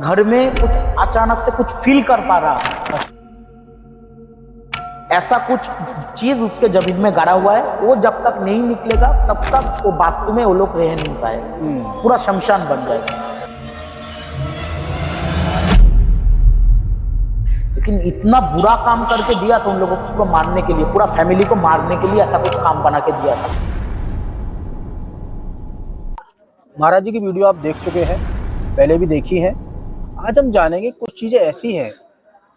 घर में कुछ अचानक से कुछ फील कर पा रहा है, ऐसा कुछ चीज उसके जमीन में गाड़ा हुआ है। वो जब तक नहीं निकलेगा तब तक वो वास्तु में वो लोग रह नहीं पाएगा, पूरा शमशान बन जाएगा। लेकिन इतना बुरा काम करके दिया तो उन लोगों को मारने के लिए, पूरा फैमिली को मारने के लिए ऐसा कुछ काम बना के दिया था। महाराज जी की वीडियो आप देख चुके हैं, पहले भी देखी है। आज हम जानेंगे कुछ चीजें ऐसी हैं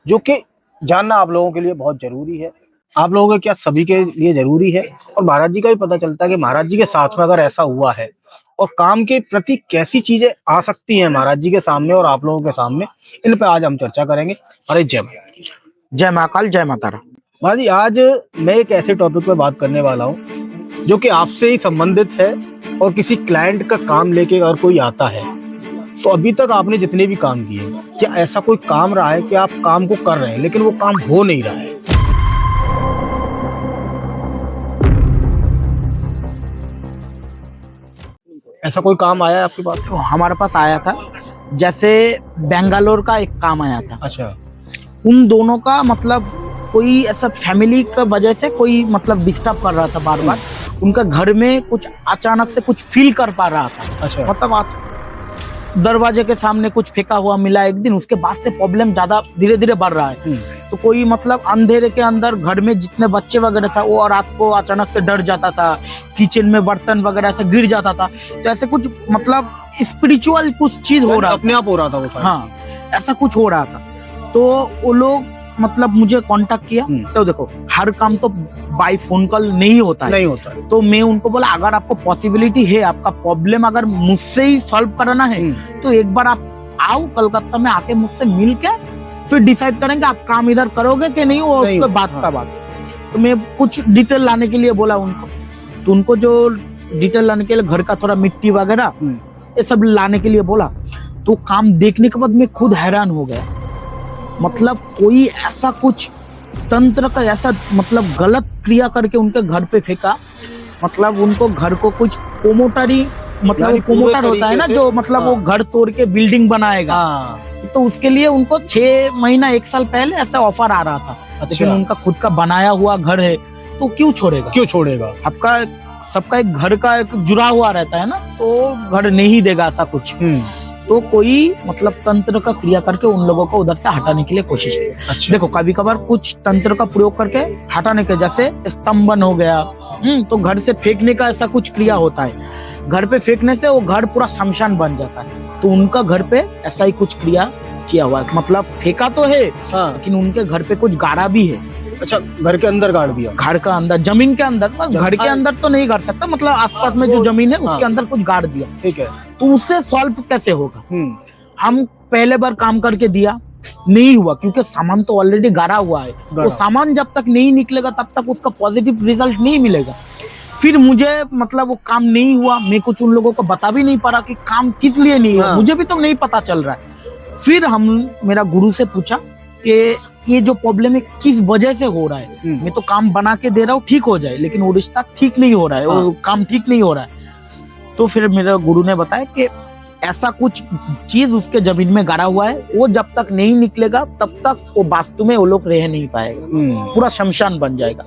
जो कि जानना आप लोगों के लिए बहुत जरूरी है। आप लोगों के क्या सभी के लिए जरूरी है, और महाराज जी का भी पता चलता है कि महाराज जी के साथ में अगर ऐसा हुआ है और काम के प्रति कैसी चीजें आ सकती हैं महाराज जी के सामने और आप लोगों के सामने, इन पे आज हम चर्चा करेंगे। अरे जय माता, जय महाकाल, जय माता रा। महाराज जी, आज मैं एक ऐसे टॉपिक पे बात करने वाला हूँ जो कि आपसे ही संबंधित है। और किसी क्लाइंट का काम लेके अगर कोई आता है तो अभी तक आपने जितने भी काम किए, क्या ऐसा कोई काम रहा है कि आप काम को कर रहे हैं लेकिन वो काम हो नहीं रहा है? ऐसा कोई काम आया है आपके पास? तो हमारे पास आया था, जैसे बेंगलोर का एक काम आया था। अच्छा। उन दोनों का मतलब कोई ऐसा फैमिली का वजह से कोई मतलब डिस्टर्ब कर रहा था बार बार। उनका घर में कुछ अचानक से कुछ फील कर पा रहा था। अच्छा। मतलब दरवाजे के सामने कुछ फेंका हुआ मिला एक दिन, उसके बाद से प्रॉब्लम ज्यादा धीरे धीरे बढ़ रहा है। तो कोई मतलब अंधेरे के अंदर घर में जितने बच्चे वगैरह था वो रात को अचानक से डर जाता था, किचन में बर्तन वगैरह से गिर जाता था। तो ऐसे कुछ मतलब स्पिरिचुअल कुछ चीज हो रहा था, अपने आप हो रहा था वो। हाँ, ऐसा कुछ हो रहा था। तो वो लोग मतलब मुझे कांटेक्ट किया। तो देखो, हर काम तो बाय फोन कॉल नहीं होता है। तो मैं उनको बोला, अगर आपको पॉसिबिलिटी है, आपका प्रॉब्लम अगर मुझसे ही सॉल्व कराना है तो एक बार आप आओ कलकत्ता में, आके मुझसे मिल के फिर डिसाइड करेंगे आप काम इधर करोगे कि नहीं। वो उसके बाद का बात। तो मैं कुछ डिटेल लाने के लिए बोला उनको। तो उनको जो डिटेल लाने के लिए घर का थोड़ा मिट्टी वगैरह ये सब लाने के लिए बोला। तो काम देखने के बाद मैं खुद हैरान हो गया। मतलब कोई ऐसा कुछ तंत्र का ऐसा मतलब गलत क्रिया करके उनके घर पे फेंका। मतलब उनको घर को कुछ प्रोमोटरी, मतलब प्रोमोटर होता है ना जो मतलब वो घर तोड़ के बिल्डिंग बनाएगा। तो उसके लिए उनको 6 महीना 1 साल पहले ऐसा ऑफर आ रहा था। लेकिन उनका खुद का बनाया हुआ घर है तो क्यों छोड़ेगा? आपका सबका एक घर का एक जुड़ा हुआ रहता है ना, तो घर नहीं देगा ऐसा कुछ। तो कोई मतलब तंत्र का क्रिया करके उन लोगों को उधर से हटाने के लिए कोशिश की। अच्छा। देखो, कभी कभार कुछ तंत्र का प्रयोग करके हटाने के, जैसे स्तंभन हो गया, तो घर से फेंकने का ऐसा कुछ क्रिया होता है। घर पे फेंकने से वो घर पूरा शमशान बन जाता है। तो उनका घर पे ऐसा ही कुछ क्रिया किया हुआ है। मतलब फेंका तो है, लेकिन उनके घर पे कुछ गाड़ा भी है। अच्छा, घर के अंदर गाड़ दिया? घर का अंदर, जमीन के अंदर। घर के अंदर तो नहीं कर सकता, मतलब आसपास में जो जमीन है उसके अंदर कुछ गाड़ दिया। ठीक है। तो उससे सॉल्व कैसे होगा? हम पहले बार काम करके दिया, नहीं हुआ, क्योंकि सामान तो ऑलरेडी गाड़ा हुआ है। वो सामान जब तक नहीं निकलेगा तब तक उसका पॉजिटिव रिजल्ट नहीं मिलेगा। फिर मुझे मतलब वो काम नहीं हुआ, मैं कुछ उन लोगों को बता भी नहीं पा रहा कि काम किस लिए नहीं हुआ। मुझे भी तो नहीं पता चल रहा है। फिर मेरा गुरु से पूछा कि ये जो प्रॉब्लम है किस वजह से हो रहा है। मैं तो काम बना के दे रहा हूँ, ठीक हो जाए, लेकिन वो रिश्ता ठीक नहीं हो रहा है, वो काम ठीक नहीं हो रहा है। तो फिर मेरे गुरु ने बताया कि ऐसा कुछ चीज उसके जमीन में गाड़ा हुआ है। वो जब तक नहीं निकलेगा तब तक वो वास्तु में वो लोग रह नहीं पाएगा, पूरा शमशान बन जाएगा।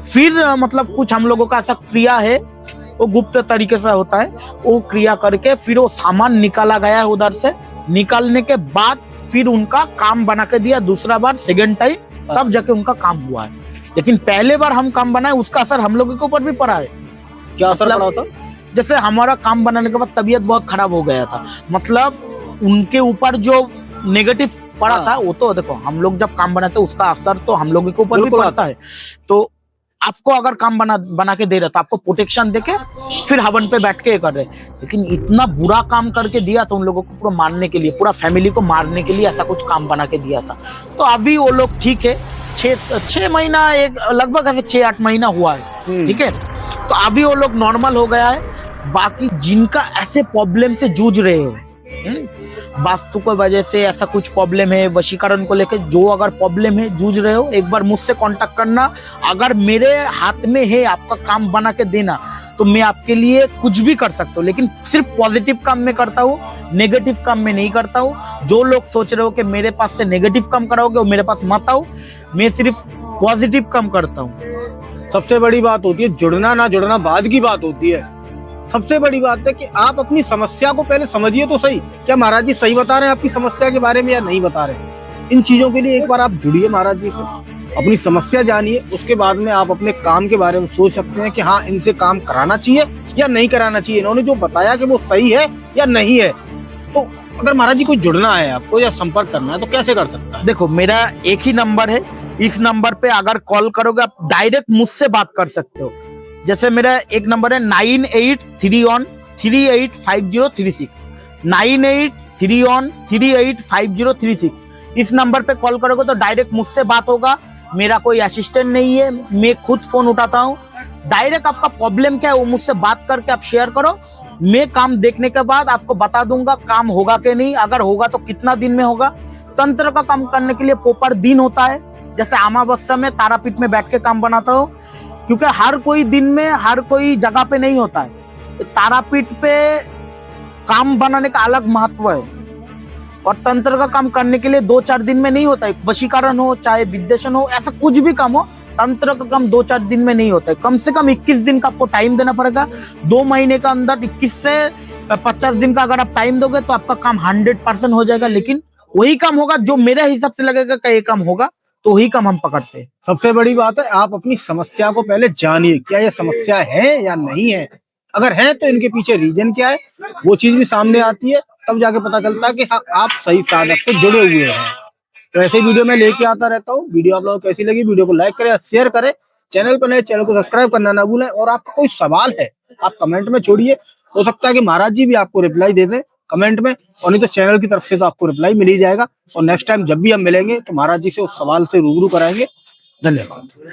फिर मतलब कुछ हम लोगों का ऐसा क्रिया है, वो गुप्त तरीके से होता है। वो क्रिया करके फिर वो सामान निकाला गया उधर से। निकालने के बाद फिर उनका काम बना के दिया दूसरा बार, सेकंड टाइम, तब जाके उनका काम हुआ है। लेकिन पहले बार हम काम बनाए उसका असर हम लोगों के ऊपर भी पड़ा है। क्या असर पड़ा था? जैसे हमारा काम बनाने के बाद तबीयत बहुत खराब हो गया था। मतलब उनके ऊपर जो नेगेटिव पड़ा था वो तो देखो, हम लोग जब काम बनाते उसका असर तो हम लोगों के ऊपर भी पड़ता है। तो आपको अगर काम बना के दे रहा था, आपको प्रोटेक्शन देके फिर हवन पे बैठ के कर रहे। लेकिन इतना बुरा काम करके दिया तो उन लोगों को पूरा मारने के लिए, पूरा फैमिली को मारने के लिए ऐसा कुछ काम बना के दिया था। तो अभी वो लोग ठीक है, 6 महीना, एक लगभग ऐसे 6-8 महीना हुआ है, ठीक है। तो अभी वो लोग नॉर्मल हो गया है। बाकी जिनका ऐसे प्रॉब्लम से जूझ रहे हो, वास्तु की वजह से ऐसा कुछ प्रॉब्लम है, वशीकरण को लेकर जो अगर प्रॉब्लम है, जूझ रहे हो, एक बार मुझसे कांटेक्ट करना। अगर मेरे हाथ में है आपका काम बना के देना तो मैं आपके लिए कुछ भी कर सकता हूँ, लेकिन सिर्फ पॉजिटिव काम में करता हूँ, नेगेटिव काम में नहीं करता हूँ। जो लोग सोच रहे हो कि मेरे पास से नेगेटिव काम कराओगे वो मेरे पास मत आओ, मैं सिर्फ पॉजिटिव काम करता हूँ। सबसे बड़ी बात होती है जुड़ना ना जुड़ना बाद की बात होती है। सबसे बड़ी बात है कि आप अपनी समस्या को पहले समझिए तो सही, क्या महाराज जी सही बता रहे हैं आपकी समस्या के बारे में या नहीं बता रहे हैं। इन चीजों के लिए एक बार आप जुड़िए महाराज जी से, अपनी समस्या जानिए, उसके बाद में आप अपने काम के बारे में सोच सकते हैं कि हाँ इनसे काम कराना चाहिए या नहीं कराना चाहिए, इन्होंने जो बताया कि वो सही है या नहीं है। तो अगर महाराज जी कोई जुड़ना है आपको या संपर्क करना है तो कैसे कर सकता है? देखो मेरा एक ही नंबर है, इस नंबर पे अगर कॉल करोगे आप डायरेक्ट मुझसे बात कर सकते हो। जैसे मेरा एक नंबर है 9831385036, 9831385036। इस नंबर पे कॉल करोगे तो डायरेक्ट मुझसे बात होगा, मेरा कोई असिस्टेंट नहीं है, मैं खुद फोन उठाता हूँ। डायरेक्ट आपका प्रॉब्लम क्या है वो मुझसे बात करके आप शेयर करो, मैं काम देखने के बाद आपको बता दूंगा काम होगा कि नहीं, अगर होगा तो कितना दिन में होगा। तंत्र का काम करने के लिए प्रॉपर दिन होता है, जैसे अमावस्या में तारापीठ में बैठ के काम बनाता हूँ, क्योंकि हर कोई दिन में हर कोई जगह पे नहीं होता है। तारापीठ पे काम बनाने का अलग महत्व है, और तंत्र का काम करने के लिए 2-4 दिन में नहीं होता है। वशीकरण हो चाहे विद्वेषण हो, ऐसा कुछ भी काम हो, तंत्र का काम 2-4 दिन में नहीं होता है। कम से कम 21 दिन का आपको टाइम देना पड़ेगा। 2 महीने का अंदर 21 से 50 दिन का अगर आप टाइम दोगे तो आपका काम 100% हो जाएगा। लेकिन वही काम होगा जो मेरे हिसाब से लगेगा कि ये काम होगा, तो वही काम हम पकड़ते हैं। सबसे बड़ी बात है आप अपनी समस्या को पहले जानिए, क्या ये समस्या है या नहीं है। अगर है तो इनके पीछे रीजन क्या है वो चीज भी सामने आती है, तब जाके पता चलता है कि हाँ आप सही साधक से जुड़े हुए हैं। तो ऐसे वीडियो मैं लेके आता रहता हूँ। वीडियो आप लोगों को कैसी लगी, वीडियो को लाइक करें, शेयर करें, चैनल पर नए चैनल को सब्सक्राइब करना ना भूलें। और आपका कोई सवाल है आप कमेंट में छोड़िए, हो सकता है कि महाराज जी भी आपको रिप्लाई दे दें कमेंट में, और नहीं तो चैनल की तरफ से तो आपको रिप्लाई मिल ही जाएगा। और नेक्स्ट टाइम जब भी हम मिलेंगे तो महाराज जी से उस सवाल से रूबरू कराएंगे। धन्यवाद।